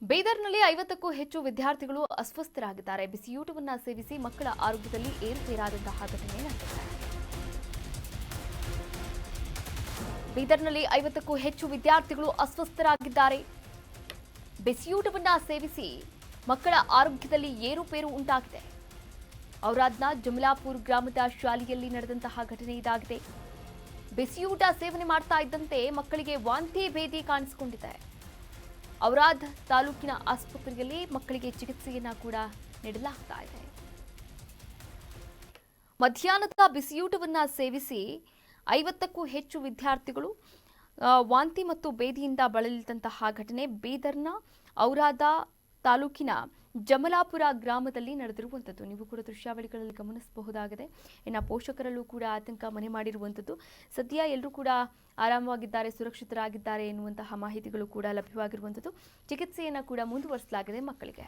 ಬೀದರ್ನಲ್ಲಿ 50ಕ್ಕೂ ಹೆಚ್ಚು ವಿದ್ಯಾರ್ಥಿಗಳು ಅಸ್ವಸ್ಥರಾಗಿದ್ದಾರೆ. ಬಿಸಿಯೂಟವನ್ನು ಸೇವಿಸಿ ಮಕ್ಕಳ ಆರೋಗ್ಯದಲ್ಲಿ ಏರುಪೇರಾದಂತಹ ಘಟನೆ ನಡೆದಿದೆ. ಬೀದರ್ನಲ್ಲಿ 50ಕ್ಕೂ ಹೆಚ್ಚು ವಿದ್ಯಾರ್ಥಿಗಳು ಅಸ್ವಸ್ಥರಾಗಿದ್ದಾರೆ. ಬಿಸಿಯೂಟವನ್ನು ಸೇವಿಸಿ ಮಕ್ಕಳ ಆರೋಗ್ಯದಲ್ಲಿ ಏರುಪೇರು ಉಂಟಾಗಿದೆ. ಔರಾದ್ನ ಜಮಲಾಪುರ ಗ್ರಾಮದ ಶಾಲೆಯಲ್ಲಿ ನಡೆದಂತಹ ಘಟನೆ ಇದಾಗಿದೆ. ಬಿಸಿಯೂಟ ಸೇವನೆ ಮಾಡ್ತಾ ಇದ್ದಂತೆ ಮಕ್ಕಳಿಗೆ ವಾಂತಿ ಭೇದಿ ಕಾಣಿಸಿಕೊಂಡಿದೆ. ಔರಾದ್ ತಾಲೂಕಿನ ಆಸ್ಪತ್ರೆಯಲ್ಲಿ ಮಕ್ಕಳಿಗೆ ಚಿಕಿತ್ಸೆಯನ್ನ ಕೂಡ ನೀಡಲಾಗ್ತಾ ಇದೆ. ಮಧ್ಯಾಹ್ನದ ಬಿಸಿಯೂಟವನ್ನ ಸೇವಿಸಿ 50ಕ್ಕೂ ಹೆಚ್ಚು ವಿದ್ಯಾರ್ಥಿಗಳು ವಾಂತಿ ಮತ್ತು ಭೇದಿಯಿಂದ ಬಳಲಿದಂತಹ ಘಟನೆ ಬೀದರ್ನ ಔರಾದ ತಾಲೂಕಿನ ಜಮಲಾಪುರ ಗ್ರಾಮದಲ್ಲಿ ನಡೆದಿರುವಂಥದ್ದು. ನೀವು ಕೂಡ ದೃಶ್ಯಾವಳಿಗಳಲ್ಲಿ ಗಮನಿಸಬಹುದಾಗಿದೆ. ಇನ್ನು ಪೋಷಕರಲ್ಲೂ ಕೂಡ ಆತಂಕ ಮನೆ ಮಾಡಿರುವಂಥದ್ದು. ಸದ್ಯ ಎಲ್ಲರೂ ಕೂಡ ಆರಾಮವಾಗಿದ್ದಾರೆ, ಸುರಕ್ಷಿತರಾಗಿದ್ದಾರೆ ಎನ್ನುವಂತಹ ಮಾಹಿತಿಗಳು ಕೂಡ ಲಭ್ಯವಾಗಿರುವಂಥದ್ದು. ಚಿಕಿತ್ಸೆಯನ್ನು ಕೂಡ ಮುಂದುವರಿಸಲಾಗಿದೆ ಮಕ್ಕಳಿಗೆ.